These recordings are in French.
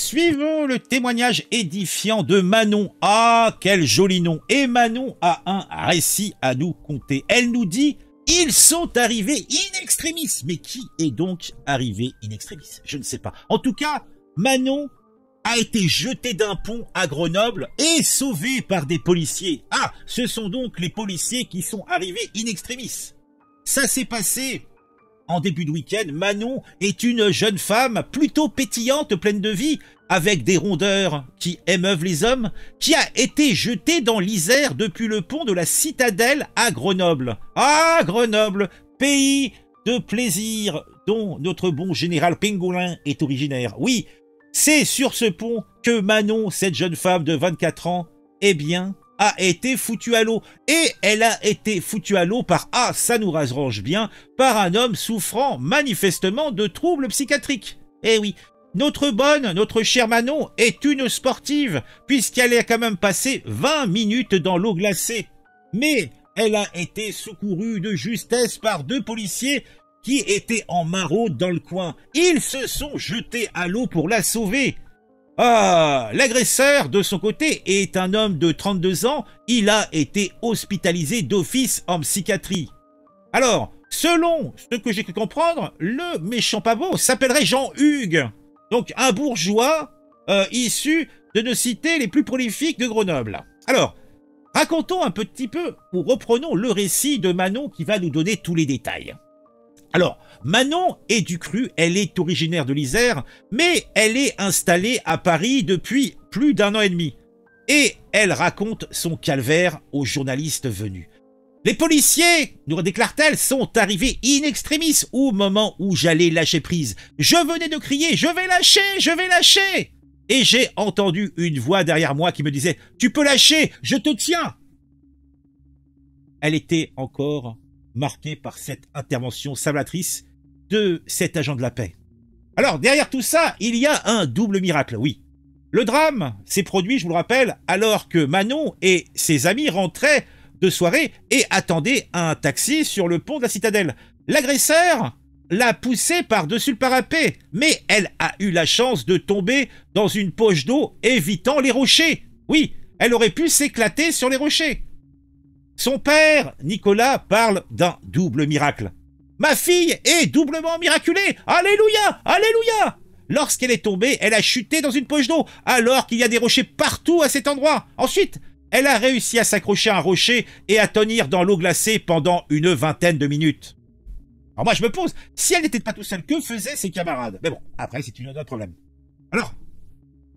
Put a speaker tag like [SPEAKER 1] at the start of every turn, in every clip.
[SPEAKER 1] Suivons le témoignage édifiant de Manon. Ah, quel joli nom. Et Manon a un récit à nous conter. Elle nous dit « Ils sont arrivés in extremis ». Mais qui est donc arrivé in extremis? Je ne sais pas. En tout cas, Manon a été jetée d'un pont à Grenoble et sauvée par des policiers. Ah, ce sont donc les policiers qui sont arrivés in extremis. Ça s'est passé en début de week-end. Manon est une jeune femme plutôt pétillante, pleine de vie, avec des rondeurs qui émeuvent les hommes, qui a été jetée dans l'Isère depuis le pont de la Citadelle à Grenoble. Ah, Grenoble, pays de plaisir dont notre bon général Pingouin est originaire. Oui, c'est sur ce pont que Manon, cette jeune femme de 24 ans, eh bien, a été foutue à l'eau. Et elle a été foutue à l'eau par, ah, ça nous arrange bien, par un homme souffrant manifestement de troubles psychiatriques. Eh oui, notre chère Manon est une sportive, puisqu'elle a quand même passé 20 minutes dans l'eau glacée. Mais elle a été secourue de justesse par deux policiers qui étaient en maraude dans le coin. Ils se sont jetés à l'eau pour la sauver. Ah, l'agresseur, de son côté, est un homme de 32 ans. Il a été hospitalisé d'office en psychiatrie. Alors, selon ce que j'ai pu comprendre, le méchant pavot s'appellerait Jean-Hugues. Donc, un bourgeois issu de nos cités les plus prolifiques de Grenoble. Alors, racontons un petit peu, ou reprenons le récit de Manon qui va nous donner tous les détails. Alors, Manon est du Cru, elle est originaire de l'Isère, mais elle est installée à Paris depuis plus d'1 an et demi. Et elle raconte son calvaire aux journalistes venus. Les policiers, nous déclare-t-elle, sont arrivés in extremis au moment où j'allais lâcher prise. Je venais de crier « Je vais lâcher, je vais lâcher !» Et j'ai entendu une voix derrière moi qui me disait « Tu peux lâcher, je te tiens !» Elle était encore marquée par cette intervention sablatrice de cet agent de la paix. Alors, derrière tout ça, il y a un double miracle, oui. Le drame s'est produit, je vous le rappelle, alors que Manon et ses amis rentraient de soirée et attendaient un taxi sur le pont de la Citadelle. L'agresseur l'a poussée par-dessus le parapet, mais elle a eu la chance de tomber dans une poche d'eau, évitant les rochers. Oui, elle aurait pu s'éclater sur les rochers. Son père, Nicolas, parle d'un double miracle. « Ma fille est doublement miraculée. Alléluia, alléluia !» Lorsqu'elle est tombée, elle a chuté dans une poche d'eau, alors qu'il y a des rochers partout à cet endroit. Ensuite, elle a réussi à s'accrocher à un rocher et à tenir dans l'eau glacée pendant une vingtaine de minutes. Alors moi, je me pose, si elle n'était pas tout seule, que faisaient ses camarades? Mais bon, après, c'est un autre problème.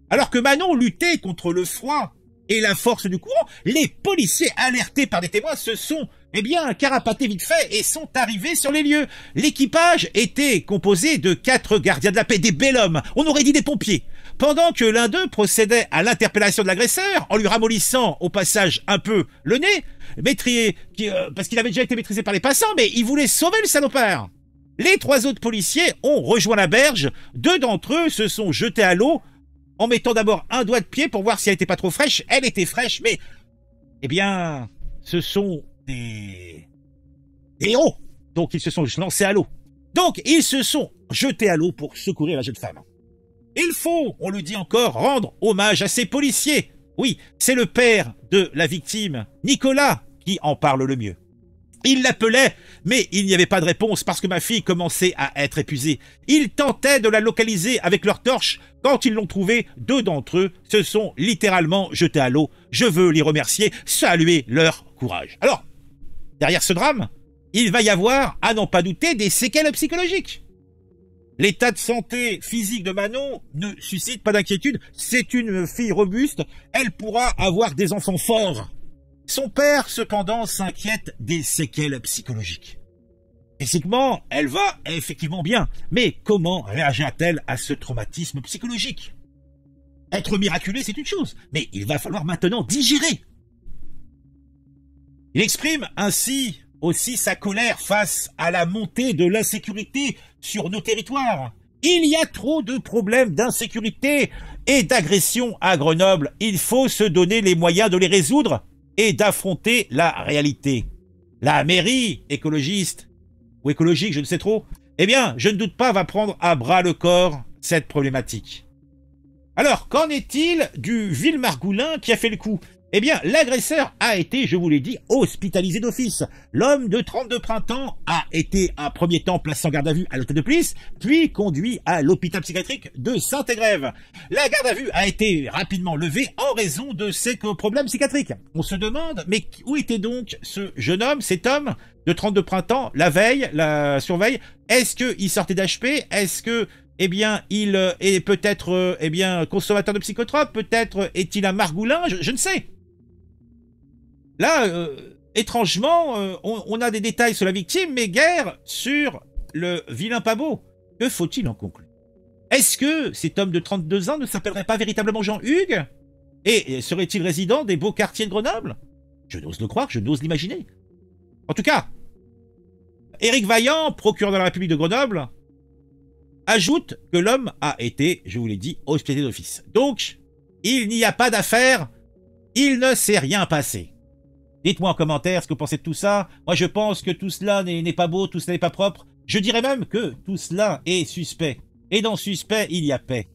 [SPEAKER 1] Alors que Manon luttait contre le froid et la force du courant, les policiers alertés par des témoins se sont, eh bien, carapatés vite fait et sont arrivés sur les lieux. L'équipage était composé de 4 gardiens de la paix, des bels hommes, on aurait dit des pompiers. Pendant que l'un d'eux procédait à l'interpellation de l'agresseur, en lui ramollissant au passage un peu le nez, parce qu'il avait déjà été maîtrisé par les passants, mais il voulait sauver le salopard. Les 3 autres policiers ont rejoint la berge, 2 d'entre eux se sont jetés à l'eau, en mettant d'abord un doigt de pied pour voir si elle n'était pas trop fraîche. Elle était fraîche, mais, eh bien, ce sont des héros. Donc, ils se sont lancés à l'eau. Donc, ils se sont jetés à l'eau pour secourir la jeune femme. Il faut, on le dit encore, rendre hommage à ces policiers. Oui, c'est le père de la victime, Nicolas, qui en parle le mieux. Il l'appelait, mais il n'y avait pas de réponse parce que ma fille commençait à être épuisée. Ils tentaient de la localiser avec leurs torches. Quand ils l'ont trouvée, 2 d'entre eux se sont littéralement jetés à l'eau. Je veux les remercier, saluer leur courage. Alors, derrière ce drame, il va y avoir, à n'en pas douter, des séquelles psychologiques. L'état de santé physique de Manon ne suscite pas d'inquiétude. C'est une fille robuste, elle pourra avoir des enfants forts. Son père, cependant, s'inquiète des séquelles psychologiques. Physiquement, elle va effectivement bien, mais comment réagira-t-elle à ce traumatisme psychologique? Être miraculé, c'est une chose, mais il va falloir maintenant digérer. Il exprime ainsi aussi sa colère face à la montée de l'insécurité sur nos territoires. Il y a trop de problèmes d'insécurité et d'agression à Grenoble. Il faut se donner les moyens de les résoudre et d'affronter la réalité. La mairie écologiste, ou écologique, je ne sais trop, eh bien, je ne doute pas, va prendre à bras le corps cette problématique. Alors, qu'en est-il du vil Margoulin qui a fait le coup? Eh bien, l'agresseur a été, je vous l'ai dit, hospitalisé d'office. L'homme de 32 printemps a été un premier temps placé en garde à vue à l'hôtel de police, puis conduit à l'hôpital psychiatrique de Saint-Égrève. La garde à vue a été rapidement levée en raison de ses problèmes psychiatriques. On se demande, mais où était donc ce jeune homme, cet homme de 32 printemps, la veille, la surveille? Est-ce qu'il sortait d'HP? Est-ce que eh bien, il est peut-être eh bien, consommateur de psychotropes? Peut-être est-il un margoulin? Je ne sais. Là, étrangement, on a des détails sur la victime, mais guère sur le vilain pas beau. Que faut-il en conclure? Est-ce que cet homme de 32 ans ne s'appellerait pas véritablement Jean-Hugues? Et serait-il résident des beaux quartiers de Grenoble? Je n'ose le croire, je n'ose l'imaginer. En tout cas, Éric Vaillant, procureur de la République de Grenoble, ajoute que l'homme a été, je vous l'ai dit, hospitalisé d'office. Donc, il n'y a pas d'affaire, il ne s'est rien passé. Dites-moi en commentaire ce que vous pensez de tout ça. Moi, je pense que tout cela n'est pas beau, tout cela n'est pas propre. Je dirais même que tout cela est suspect. Et dans suspect, il y a paix.